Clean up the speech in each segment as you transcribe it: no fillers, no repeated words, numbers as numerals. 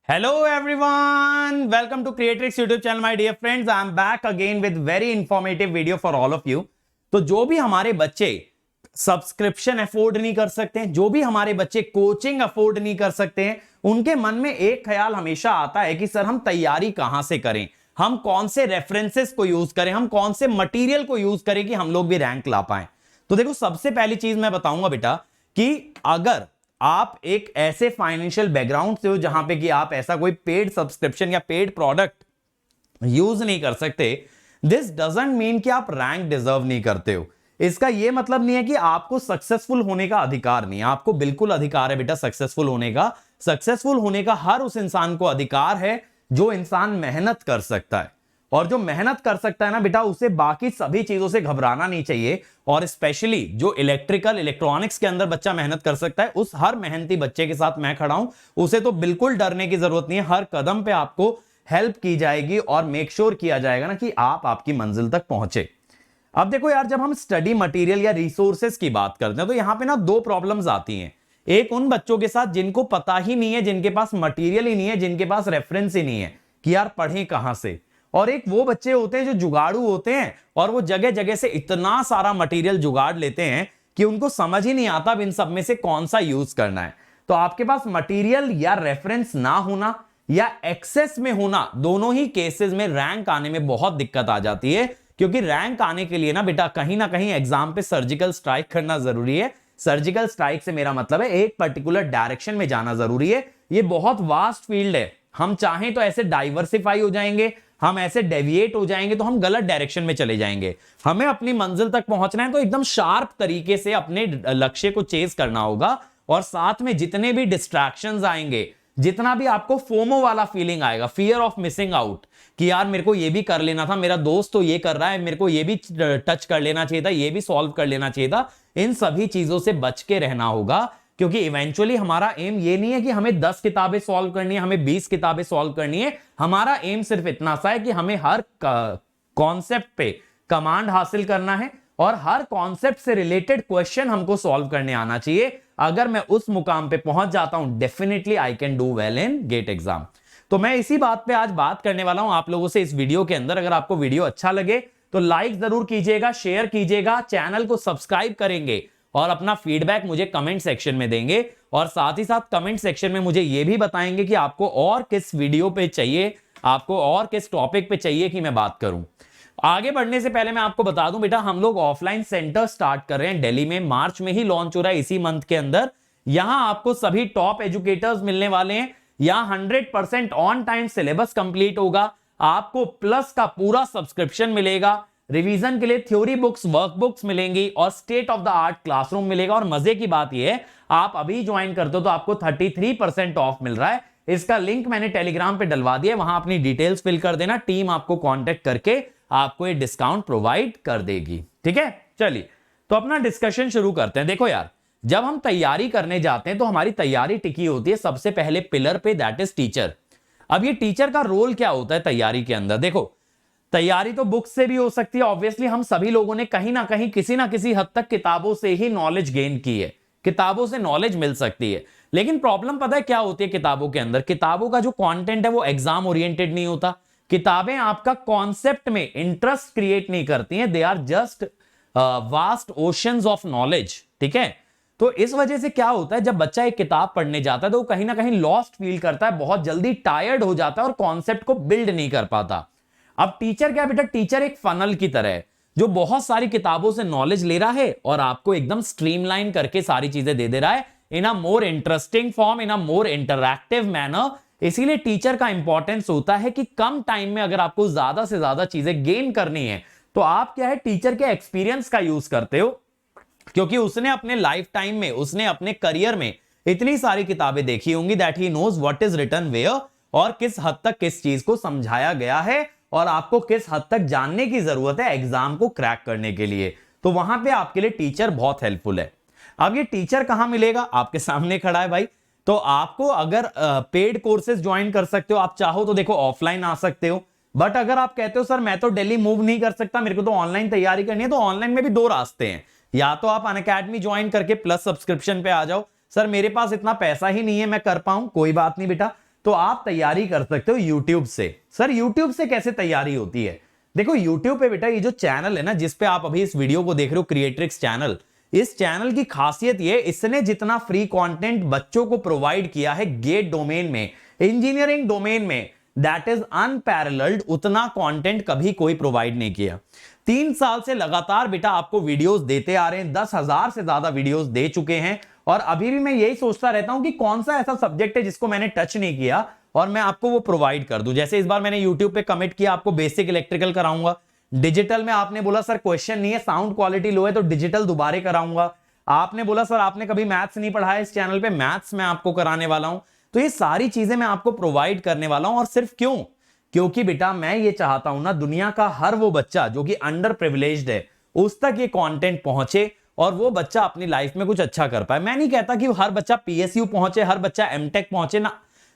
Hello everyone, welcome to Creatrix YouTube channel my dear friends. I am back again with very informative video for all of you. तो जो भी हमारे बच्चे subscription afford नहीं कर सकते हैं, जो भी हमारे बच्चे कोचिंग अफोर्ड नहीं कर सकते हैं, उनके मन में एक ख्याल हमेशा आता है कि सर हम तैयारी कहां से करें, हम कौन से रेफरेंसेस को यूज करें, हम कौन से मटेरियल को यूज करें कि हम लोग भी रैंक ला पाए। तो देखो सबसे पहली चीज मैं बताऊंगा बेटा कि अगर आप एक ऐसे फाइनेंशियल बैकग्राउंड से हो जहां पे कि आप ऐसा कोई पेड सब्सक्रिप्शन या पेड प्रोडक्ट यूज नहीं कर सकते, दिस डजंट मीन कि आप रैंक डिजर्व नहीं करते हो। इसका यह मतलब नहीं है कि आपको सक्सेसफुल होने का अधिकार नहीं है, आपको बिल्कुल अधिकार है बेटा सक्सेसफुल होने का। सक्सेसफुल होने का हर उस इंसान को अधिकार है जो इंसान मेहनत कर सकता है, और जो मेहनत कर सकता है ना बेटा, उसे बाकी सभी चीजों से घबराना नहीं चाहिए। और स्पेशली जो इलेक्ट्रॉनिक्स के अंदर बच्चा मेहनत कर सकता है, उस हर मेहनती बच्चे के साथ मैं खड़ा हूं, उसे तो बिल्कुल डरने की जरूरत नहीं है। हर कदम पे आपको हेल्प की जाएगी और मेक श्योर किया जाएगा ना कि आप आपकी मंजिल तक पहुंचे। अब देखो यार, जब हम स्टडी मटेरियल या रिसोर्सेस की बात करते हैं तो यहां पे ना दो प्रॉब्लम्स आती हैं। एक उन बच्चों के साथ जिनको पता ही नहीं है, जिनके पास मटेरियल ही नहीं है, जिनके पास रेफरेंस ही नहीं है कि यार पढ़ें कहां से। और एक वो बच्चे होते हैं जो जुगाड़ू होते हैं और वो जगह जगह से इतना सारा मटेरियल जुगाड़ लेते हैं कि उनको समझ ही नहीं आता इन सब में से कौन सा यूज करना है। तो आपके पास मटेरियल या रेफरेंस ना होना या एक्सेस में होना, दोनों ही केसेस में रैंक आने में बहुत दिक्कत आ जाती है। क्योंकि रैंक आने के लिए ना कहीं एग्जाम पे सर्जिकल स्ट्राइक करना जरूरी है। सर्जिकल स्ट्राइक से मेरा मतलब है एक पर्टिकुलर डायरेक्शन में जाना जरूरी है। ये बहुत वास्ट फील्ड है, हम चाहें तो ऐसे डाइवर्सिफाई हो जाएंगे, हम ऐसे डेविएट हो जाएंगे तो हम गलत डायरेक्शन में चले जाएंगे। हमें अपनी मंजिल तक पहुंचना है तो एकदम शार्प तरीके से अपने लक्ष्य को चेज करना होगा। और साथ में जितने भी डिस्ट्रैक्शंस आएंगे, जितना भी आपको फोमो वाला फीलिंग आएगा, फियर ऑफ मिसिंग आउट, कि यार मेरे को ये भी कर लेना था, मेरा दोस्त तो ये कर रहा है, मेरे को ये भी टच कर लेना चाहिए था, ये भी सॉल्व कर लेना चाहिए था, इन सभी चीजों से बच के रहना होगा। क्योंकि इवेंचुअली हमारा एम ये नहीं है कि हमें 10 किताबें सॉल्व करनी है, हमें 20 किताबें सॉल्व करनी है। हमारा एम सिर्फ इतना सा है कि हमें हर कॉन्सेप्ट पे कमांड हासिल करना है और हर कॉन्सेप्ट से रिलेटेड क्वेश्चन हमको सॉल्व करने आना चाहिए। अगर मैं उस मुकाम पे पहुंच जाता हूं, definitely I can do well in GATE exam. तो मैं इसी बात पे आज बात करने वाला हूं आप लोगों से इस वीडियो के अंदर। अगर आपको वीडियो अच्छा लगे तो लाइक जरूर कीजिएगा, शेयर कीजिएगा, चैनल को सब्सक्राइब करेंगे और अपना फीडबैक मुझे कमेंट सेक्शन में देंगे। और साथ ही साथ कमेंट सेक्शन में मुझे यह भी बताएंगे कि आपको और किस वीडियो पे चाहिए, आपको और किस टॉपिक पे चाहिए कि मैं बात करूं। आगे बढ़ने से पहले मैं आपको बता दूं बेटा, हम लोग ऑफलाइन सेंटर स्टार्ट कर रहे हैं दिल्ली में, मार्च में ही लॉन्च हो रहा है इसी मंथ के अंदर। यहां आपको सभी टॉप एजुकेटर्स मिलने वाले हैं। यहां 100% ऑन टाइम सिलेबस कंप्लीट होगा, आपको प्लस का पूरा सब्सक्रिप्शन मिलेगा, रिवीजन के लिए थ्योरी बुक्स, वर्कबुक्स मिलेंगी और state of the art classroom मिलेगा। और मजे की बात यह है, आप अभी ज्वाइन करते हो तो आपको 33% ऑफ मिल रहा है। इसका लिंक मैंने टेलीग्राम पे डलवा दिया, वहां अपनी डिटेल्स फिल कर देना, टीम आपको कांटेक्ट करके आपको ये डिस्काउंट प्रोवाइड कर देगी। ठीक है, चलिए तो अपना डिस्कशन शुरू करते हैं। देखो यार, जब हम तैयारी करने जाते हैं तो हमारी तैयारी टिकी होती है सबसे पहले पिलर पे, दैट इज टीचर। अब ये टीचर का रोल क्या होता है तैयारी के अंदर? देखो, तैयारी तो बुक से भी हो सकती है, ऑब्वियसली हम सभी लोगों ने कहीं ना कहीं किसी ना किसी हद तक किताबों से ही नॉलेज गेन की है, किताबों से नॉलेज मिल सकती है। लेकिन प्रॉब्लम पता है क्या होती है किताबों के अंदर? किताबों का जो कंटेंट है वो एग्जाम ओरिएंटेड नहीं होता। किताबें आपका कॉन्सेप्ट में इंटरेस्ट क्रिएट नहीं करती हैं, they are just vast oceans of knowledge. ठीक है, तो इस वजह से क्या होता है, जब बच्चा एक किताब पढ़ने जाता है तो वो कहीं ना कहीं लॉस्ट फील करता है, बहुत जल्दी टायर्ड हो जाता है और कॉन्सेप्ट को बिल्ड नहीं कर पाता। अब टीचर क्या बेटा? टीचर एक फनल की तरह है जो बहुत सारी किताबों से नॉलेज ले रहा है और आपको एकदम स्ट्रीमलाइन करके सारी चीजें दे दे रहा है इन अ मोर इंटरेस्टिंग फॉर्म, इन अ मोर इंटरैक्टिव मैनर। इसीलिए टीचर का इंपॉर्टेंस होता है कि कम टाइम में अगर आपको ज्यादा से ज्यादा चीजें गेन करनी है तो आप क्या है, टीचर के एक्सपीरियंस का यूज करते हो। क्योंकि उसने अपने लाइफ टाइम में, उसने अपने करियर में इतनी सारी किताबें देखी होंगी that he knows what is written where, और किस हद तक किस चीज को समझाया गया है और आपको किस हद तक जानने की जरूरत है एग्जाम को क्रैक करने के लिए। तो वहां पे आपके लिए टीचर बहुत हेल्पफुल है। अब ये टीचर कहां मिलेगा? आपके सामने खड़ा है भाई। तो आपको अगर पेड कोर्सेज ज्वाइन कर सकते हो, आप चाहो तो देखो ऑफलाइन आ सकते हो। बट अगर आप कहते हो सर मैं तो दिल्ली मूव नहीं कर सकता, मेरे को तो ऑनलाइन तैयारी करनी है, तो ऑनलाइन में भी दो रास्ते हैं। या तो आप अनअकैडमी ज्वाइन करके प्लस सब्सक्रिप्शन पे आ जाओ। सर मेरे पास इतना पैसा ही नहीं है मैं कर पाऊं, कोई बात नहीं बेटा, तो आप तैयारी कर सकते हो यूट्यूब से। सर यूट्यूब से कैसे तैयारी होती है? देखो यूट्यूब पे बेटा ये जो चैनल है ना, जिसपे आप अभी इस वीडियो को देख रहे हो, क्रिएट्रिक्स चैनल, इस चैनल की खासियत ये, इसने जितना फ्री कंटेंट बच्चों को प्रोवाइड किया है गेट डोमेन में, इंजीनियरिंग डोमेन में, दैट इज अनपैरेलल्ड, उतना कंटेंट कभी कोई प्रोवाइड नहीं किया। 3 साल से लगातार बेटा आपको वीडियोस देते आ रहे हैं, 10,000 से ज्यादा वीडियोस दे चुके हैं, और अभी भी मैं यही सोचता रहता हूं कि कौन सा ऐसा सब्जेक्ट है जिसको मैंने टच नहीं किया और मैं आपको वो प्रोवाइड कर दूं। जैसे इस बार मैंने यूट्यूब पे कमिट किया, आपको बेसिक इलेक्ट्रिकल कराऊंगा। डिजिटल में आपने बोला सर क्वेश्चन नहीं है, साउंड क्वालिटी लो है, तो डिजिटल दोबारा कराऊंगा। आपने बोला सर आपने कभी मैथ्स नहीं पढ़ा है इस चैनल पे, मैथ्स मैं आपको कराने वाला हूं। तो ये सारी चीजें मैं आपको प्रोवाइड करने वाला हूं, और सिर्फ क्यों? क्योंकि बेटा मैं ये चाहता हूं ना, दुनिया का हर वो बच्चा जो कि अंडर प्रिविलेज्ड है उस तक ये कंटेंट पहुंचे और वो बच्चा अपनी लाइफ में कुछ अच्छा कर पाए। मैं नहीं कहता कि हर बच्चा पीएसयू पहुंचे, हर बच्चा एमटेक पहुंचे ना,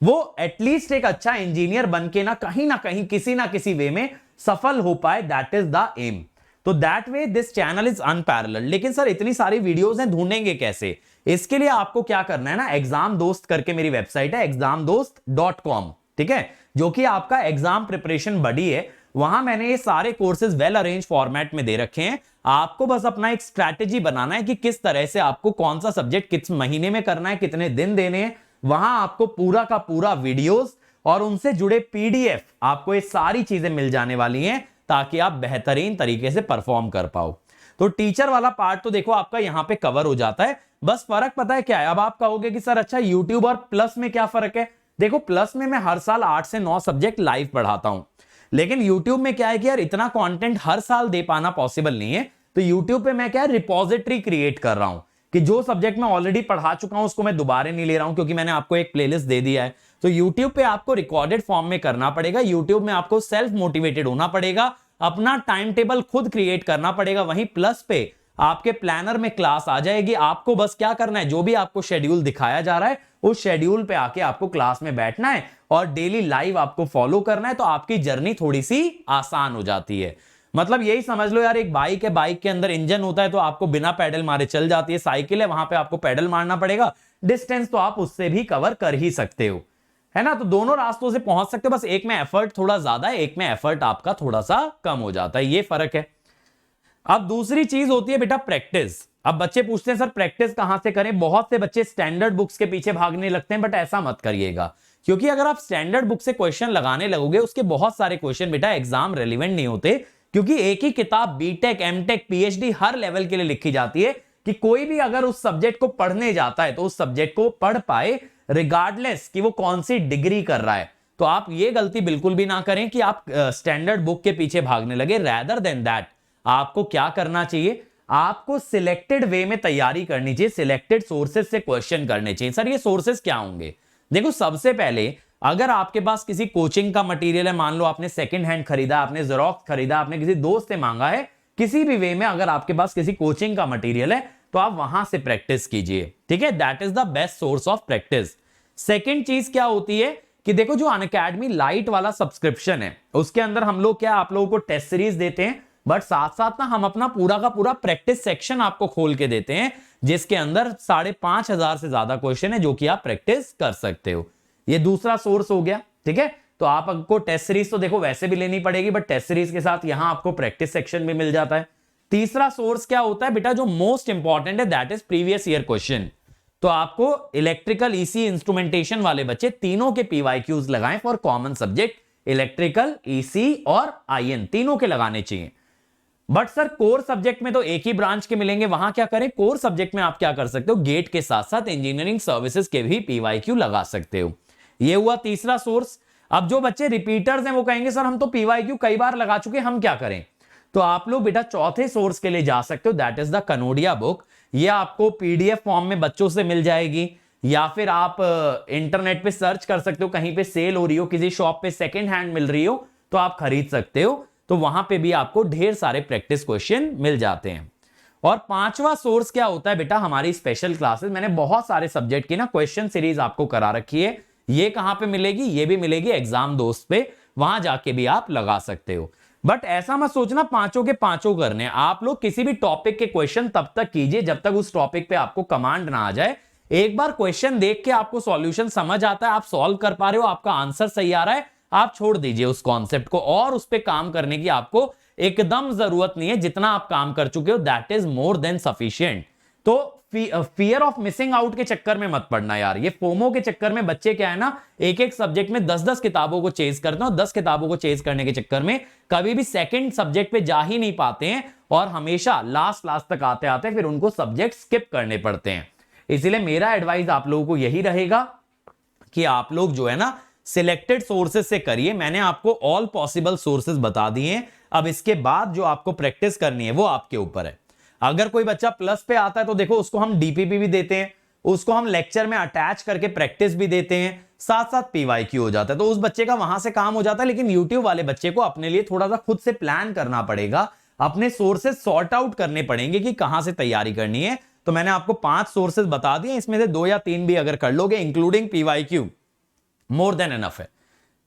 वो एटलीस्ट एक अच्छा इंजीनियर बन के ना कहीं किसी ना किसी वे में सफल हो पाए, दैट इज द एम। तो that way this channel is unparalleled. लेकिन सर इतनी सारी वीडियोस हैं, ढूंढेंगे कैसे? इसके लिए आपको क्या करना है ना, एग्जाम दोस्त करके मेरी वेबसाइट है examdost.com, ठीक है, जो कि आपका एग्जाम प्रिपरेशन बडी है। वहां मैंने ये सारे कोर्सेज वेल अरेंज फॉर्मेट में दे रखे हैं। आपको बस अपना एक स्ट्रैटेजी बनाना है कि किस तरह से आपको कौन सा सब्जेक्ट किस महीने में करना है, कितने दिन देने हैं। वहां आपको पूरा का पूरा वीडियोस और उनसे जुड़े पीडीएफ, आपको ये सारी चीजें मिल जाने वाली हैं ताकि आप बेहतरीन तरीके से परफॉर्म कर पाओ। तो टीचर वाला पार्ट तो देखो आपका यहां पे कवर हो जाता है। बस फर्क पता है क्या है? अब आप कहोगे कि सर अच्छा यूट्यूब और प्लस में क्या फर्क है? देखो प्लस में मैं हर साल 8 से 9 सब्जेक्ट लाइव पढ़ाता हूं, लेकिन यूट्यूब में क्या है कि यार इतना कंटेंट हर साल दे पाना पॉसिबल नहीं है। तो यूट्यूब पे मैं क्या है, रिपोजिटरी क्रिएट कर रहा हूं कि जो सब्जेक्ट मैं ऑलरेडी पढ़ा चुका हूं उसको मैं दोबारा नहीं ले रहा हूं, क्योंकि मैंने आपको एक प्लेलिस्ट दे दिया है। तो यूट्यूब पे आपको रिकॉर्डेड फॉर्म में करना पड़ेगा, यूट्यूब में आपको सेल्फ मोटिवेटेड होना पड़ेगा, अपना टाइम टेबल खुद क्रिएट करना पड़ेगा। वहीं प्लस पे आपके प्लानर में क्लास आ जाएगी, आपको बस क्या करना है, जो भी आपको शेड्यूल दिखाया जा रहा है उस शेड्यूल पे आके आपको क्लास में बैठना है और डेली लाइव आपको फॉलो करना है। तो आपकी जर्नी थोड़ी सी आसान हो जाती है। मतलब यही समझ लो यार, एक बाइक है, बाइक के अंदर इंजन होता है तो आपको बिना पैडल मारे चल जाती है। साइकिल है, वहां पे आपको पैडल मारना पड़ेगा, डिस्टेंस तो आप उससे भी कवर कर ही सकते हो, है ना। तो दोनों रास्तों से पहुंच सकते हो, बस एक में एफर्ट थोड़ा ज्यादा है, एक में एफर्ट आपका थोड़ा सा कम हो जाता है, ये फर्क है। अब दूसरी चीज होती है बेटा प्रैक्टिस। अब बच्चे पूछते हैं सर प्रैक्टिस कहां से करें? बहुत से बच्चे स्टैंडर्ड बुक्स के पीछे भागने लगते हैं, बट ऐसा मत करिएगा, क्योंकि अगर आप स्टैंडर्ड बुक से क्वेश्चन लगाने लगोगे, उसके बहुत सारे क्वेश्चन बेटा एग्जाम रेलिवेंट नहीं होते, क्योंकि एक ही किताब बीटेक, एमटेक, पीएचडी हर लेवल के लिए लिखी जाती है कि कोई भी अगर उस सब्जेक्ट को पढ़ने जाता है तो उस सब्जेक्ट को पढ़ पाए, रिगार्डलेस कि वो कौन सी डिग्री कर रहा है। तो आप ये गलती बिल्कुल भी ना करें कि आप स्टैंडर्ड बुक के पीछे भागने लगे। रैदर देन दैट आपको क्या करना चाहिए, आपको सिलेक्टेड वे में तैयारी करनी चाहिए, सिलेक्टेड सोर्सेज से क्वेश्चन करने चाहिए। सर ये सोर्सेज क्या होंगे? देखो सबसे पहले अगर आपके पास किसी कोचिंग का मटेरियल है, मान लो आपने सेकंड हैंड खरीदा, आपने जेरोक्स खरीदा, आपने किसी दोस्त से मांगा है, किसी भी वे में अगर आपके पास किसी कोचिंग का मटेरियल है तो आप वहां से प्रैक्टिस कीजिए, ठीक है। That is the best source of practice. Second चीज क्या होती है कि देखो जो अनअकैडमी लाइट वाला सब्सक्रिप्शन है उसके अंदर हम लोग क्या आप लोगों को टेस्ट सीरीज देते हैं, बट साथ साथ ना हम अपना पूरा का पूरा प्रैक्टिस सेक्शन आपको खोल के देते हैं, जिसके अंदर 5,500 से ज्यादा क्वेश्चन है जो कि आप प्रैक्टिस कर सकते हो। ये दूसरा सोर्स हो गया, ठीक है। तो आपको टेस्ट सीरीज तो देखो वैसे भी लेनी पड़ेगी, बट टेस्ट सीरीज के साथ यहां आपको प्रैक्टिस सेक्शन भी मिल जाता है। तीसरा सोर्स क्या होता है बेटा, जो मोस्ट इंपॉर्टेंट है, that is previous year question. तो आपको इलेक्ट्रिकल, ईसी, इंस्ट्रूमेंटेशन वाले बच्चे तीनों के पीवाईक्यूज लगाएं for common subject, electrical, EC और आईएन तीनों के लगाने चाहिए। बट सर कोर सब्जेक्ट में तो एक ही ब्रांच के मिलेंगे, वहां क्या करें? कोर सब्जेक्ट में आप क्या कर सकते हो, गेट के साथ साथ इंजीनियरिंग सर्विसेज के भी पीवाईक्यू लगा सकते हो। ये हुआ तीसरा सोर्स। अब जो बच्चे रिपीटर्स हैं वो कहेंगे सर हम तो पीवाईक्यू कई बार लगा चुके, हम क्या करें? तो आप लोग बेटा चौथे सोर्स के लिए जा सकते हो, that is the Kanodia book. ये आपको पीडीएफ फॉर्म में बच्चों से मिल जाएगी, या फिर आप इंटरनेट पे सर्च कर सकते हो, कहीं पे सेल हो रही हो, किसी शॉप पे सेकेंड हैंड मिल रही हो तो आप खरीद सकते हो। तो वहां पे भी आपको ढेर सारे प्रैक्टिस क्वेश्चन मिल जाते हैं। और पांचवा सोर्स क्या होता है बेटा, हमारी स्पेशल क्लासेस। मैंने बहुत सारे सब्जेक्ट की ना क्वेश्चन सीरीज आपको करा रखी है। ये कहां पे मिलेगी? ये भी मिलेगी एग्जाम दोस्त पे, वहां जाके भी आप लगा सकते हो। बट ऐसा मत सोचना पांचों के पांचों करने। आप लोग किसी भी टॉपिक के क्वेश्चन तब तक कीजिए जब तक उस टॉपिक पे आपको कमांड ना आ जाए। एक बार क्वेश्चन देख के आपको सॉल्यूशन समझ आता है, आप सॉल्व कर पा रहे हो, आपका आंसर सही आ रहा है, आप छोड़ दीजिए उस कॉन्सेप्ट को और उस पर काम करने की आपको एकदम जरूरत नहीं है। जितना आप काम कर चुके हो that is more than sufficient. तो फियर ऑफ मिसिंग आउट के चक्कर में मत पड़ना यार। ये फोमो के चक्कर में बच्चे क्या है ना, एक एक सब्जेक्ट में 10-10 किताबों को चेज करते हैं और 10 किताबों को चेज करने के चक्कर में कभी भी सेकंड सब्जेक्ट पे जा ही नहीं पाते हैं और हमेशा लास्ट तक आते आते फिर उनको सब्जेक्ट स्किप करने पड़ते हैं। इसीलिए मेरा एडवाइस आप लोगों को यही रहेगा कि आप लोग जो है ना सिलेक्टेड सोर्सेज से करिए। मैंने आपको ऑल पॉसिबल सोर्सेज बता दिए हैं। अब इसके बाद जो आपको प्रैक्टिस करनी है वो आपके ऊपर है। अगर कोई बच्चा प्लस पे आता है तो देखो उसको हम डीपीपी भी देते हैं, उसको हम लेक्चर में अटैच करके प्रैक्टिस भी देते हैं, साथ साथ पीवाईक्यू हो जाता है, तो उस बच्चे का वहां से काम हो जाता है। लेकिन यूट्यूब वाले बच्चे को अपने लिए थोड़ा सा खुद से प्लान करना पड़ेगा, अपने सोर्सेज सॉर्ट आउट करने पड़ेंगे कि कहां से तैयारी करनी है। तो मैंने आपको 5 सोर्सेज बता दिए, इसमें से 2 या 3 भी अगर कर लोगे including PYQ, more than enough है।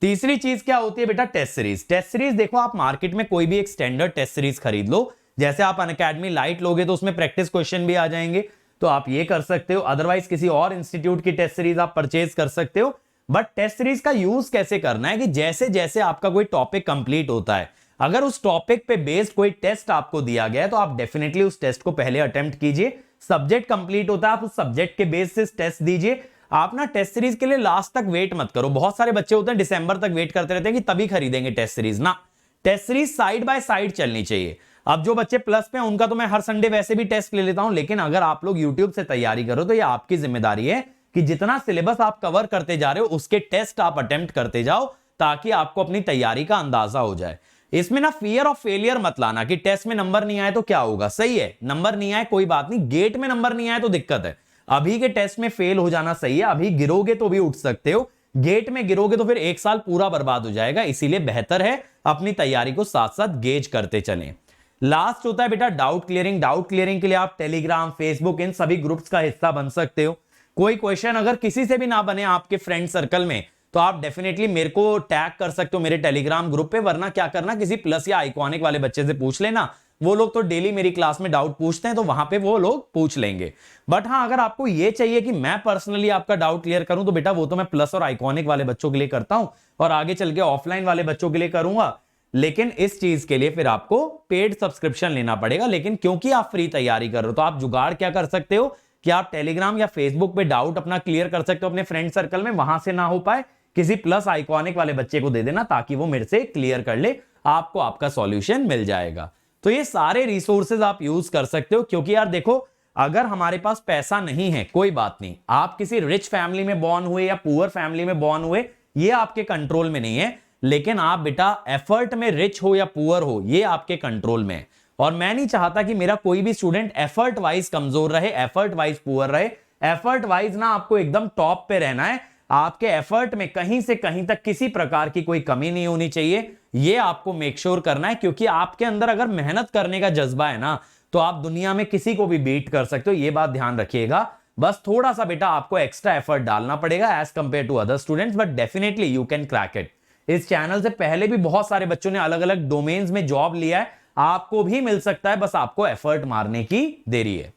तीसरी चीज क्या होती है बेटा, टेस्ट सीरीज। टेस्ट सीरीज देखो, आप मार्केट में कोई भी एक स्टैंडर्ड टेस्ट सीरीज खरीद लो। जैसे आप अनअकैडमी लाइट लोगे तो उसमें प्रैक्टिस क्वेश्चन भी आ जाएंगे, तो आप ये कर सकते हो। अदरवाइज किसी और इंस्टीट्यूट की टेस्ट सीरीज आप परचेज कर सकते हो। बट टेस्ट सीरीज का यूज कैसे करना है कि जैसे जैसे आपका कोई टॉपिक कंप्लीट होता है, अगर उस टॉपिक पे बेस्ड कोई टेस्ट आपको दिया गया है तो आप डेफिनेटली उस टेस्ट को पहले अटेम्प्ट कीजिए। सब्जेक्ट कंप्लीट होता है, आप उस सब्जेक्ट के बेस से टेस्ट दीजिए। आप ना टेस्ट सीरीज के लिए लास्ट तक वेट मत करो। बहुत सारे बच्चे होते हैं दिसंबर तक वेट करते रहते हैं कि तभी खरीदेंगे टेस्ट सीरीज। ना, test series side by side चलनी चाहिए। अब जो बच्चे प्लस पे हैं उनका तो मैं हर संडे वैसे भी टेस्ट ले लेता हूं, लेकिन अगर आप लोग यूट्यूब से तैयारी करो तो ये आपकी जिम्मेदारी है कि जितना सिलेबस आप कवर करते जा रहे हो उसके टेस्ट आप अटेम्प्ट करते जाओ, ताकि आपको अपनी तैयारी का अंदाजा हो जाए। इसमें ना फियर ऑफ फेलियर मत लाना कि टेस्ट में नंबर नहीं आए तो क्या होगा। सही है, नंबर नहीं आए कोई बात नहीं, गेट में नंबर नहीं आए तो दिक्कत है। अभी के टेस्ट में फेल हो जाना सही है, अभी गिरोगे तो भी उठ सकते हो, गेट में गिरोगे तो फिर 1 साल पूरा बर्बाद हो जाएगा। इसीलिए बेहतर है अपनी तैयारी को साथ साथ गेज करते चलें। लास्ट होता है बेटा डाउट क्लियरिंग। डाउट क्लियरिंग के लिए आप टेलीग्राम, फेसबुक, इन सभी ग्रुप्स का हिस्सा बन सकते हो। कोई क्वेश्चन अगर किसी से भी ना बने आपके फ्रेंड सर्कल में तो आप डेफिनेटली मेरे को टैग कर सकते हो मेरे टेलीग्राम ग्रुप पे, वरना क्या करना किसी प्लस या आइकॉनिक वाले बच्चे से पूछ लेना। वो लोग तो डेली मेरी क्लास में डाउट पूछते हैं, तो वहां पे वो लोग पूछ लेंगे। बट हाँ, अगर आपको ये चाहिए कि मैं पर्सनली आपका डाउट क्लियर करूं तो बेटा वो तो मैं प्लस और आइकॉनिक वाले बच्चों के लिए करता हूं और आगे चल के ऑफलाइन वाले बच्चों के लिए करूंगा। लेकिन इस चीज के लिए फिर आपको पेड सब्सक्रिप्शन लेना पड़ेगा। लेकिन क्योंकि आप फ्री तैयारी कर रहे हो तो आप जुगाड़ क्या कर सकते हो कि आप टेलीग्राम या फेसबुक पे डाउट अपना क्लियर कर सकते हो अपने फ्रेंड सर्कल में। वहां से ना हो पाए किसी प्लस आइकॉनिक वाले बच्चे को दे देना, ताकि वो मेरे से क्लियर कर ले, आपको आपका सॉल्यूशन मिल जाएगा। तो ये सारे रिसोर्सेज आप यूज कर सकते हो। क्योंकि यार देखो, अगर हमारे पास पैसा नहीं है कोई बात नहीं, आप किसी रिच फैमिली में बॉर्न हुए या पुअर फैमिली में बॉर्न हुए, ये आपके कंट्रोल में नहीं है। लेकिन आप बेटा एफर्ट में रिच हो या पुअर हो, ये आपके कंट्रोल में है। और मैं नहीं चाहता कि मेरा कोई भी स्टूडेंट एफर्ट वाइज कमजोर रहे, एफर्ट वाइज पुअर रहे। एफर्ट वाइज ना आपको एकदम टॉप पे रहना है। आपके एफर्ट में कहीं से कहीं तक किसी प्रकार की कोई कमी नहीं होनी चाहिए, ये आपको मेक श्योर करना है। क्योंकि आपके अंदर अगर मेहनत करने का जज्बा है ना, तो आप दुनिया में किसी को भी बीट कर सकते हो, ये बात ध्यान रखिएगा। बस थोड़ा सा बेटा आपको एक्स्ट्रा एफर्ट डालना पड़ेगा as compared to other students, but definitely you can crack it. इस चैनल से पहले भी बहुत सारे बच्चों ने अलग अलग डोमेन्स में जॉब लिया है, आपको भी मिल सकता है, बस आपको एफर्ट मारने की देरी है।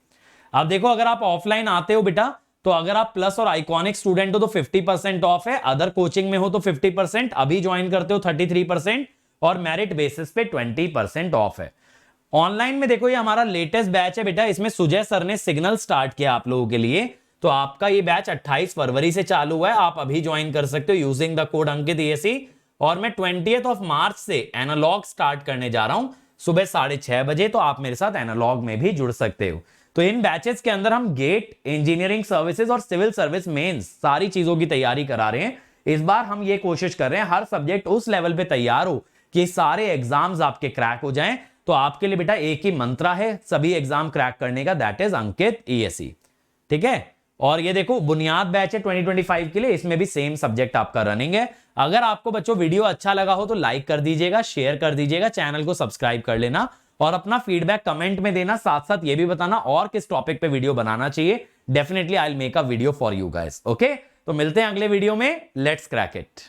अब देखो, अगर आप ऑफलाइन आते हो बेटा, तो अगर आप प्लस और आइकॉनिक स्टूडेंट हो तो 50% ऑफ है, अदर कोचिंग में हो तो 50%, अभी ज्वाइन करते हो 33%, और मेरिट बेसिस पे 20% ऑफ है। ऑनलाइन में देखो, ये हमारा लेटेस्ट बैच है बेटा, इसमें सुजय सर ने सिग्नल स्टार्ट किया आप लोगों के लिए। तो आपका ये बैच 28 फरवरी से चालू हुआ है, आप अभी ज्वाइन कर सकते हो using the code Ankit ESE। और मैं 20 मार्च से एनालॉग स्टार्ट करने जा रहा हूं सुबह 6:30 बजे, तो आप मेरे साथ एनालॉग में भी जुड़ सकते हो। तो इन बैचेस के अंदर हम गेट, इंजीनियरिंग सर्विसेज और सिविल सर्विस मेंस सारी चीजों की तैयारी करा रहे हैं। इस बार हम ये कोशिश कर रहे हैं हर सब्जेक्ट उस लेवल पे तैयार हो कि सारे एग्जाम्स आपके क्रैक हो जाएं। तो आपके लिए बेटा एक ही मंत्रा है सभी एग्जाम क्रैक करने का, दैट इज अंकित ESE। ठीक है, और ये देखो बुनियाद बैच है 2025 के लिए, इसमें भी सेम सब्जेक्ट आपका रनिंग है। अगर आपको बच्चों वीडियो अच्छा लगा हो तो लाइक कर दीजिएगा, शेयर कर दीजिएगा, चैनल को सब्सक्राइब कर लेना और अपना फीडबैक कमेंट में देना। साथ साथ ये भी बताना और किस टॉपिक पे वीडियो बनाना चाहिए। Definitely I will make a video for you guys. Okay, तो मिलते हैं अगले वीडियो में। Let's crack it.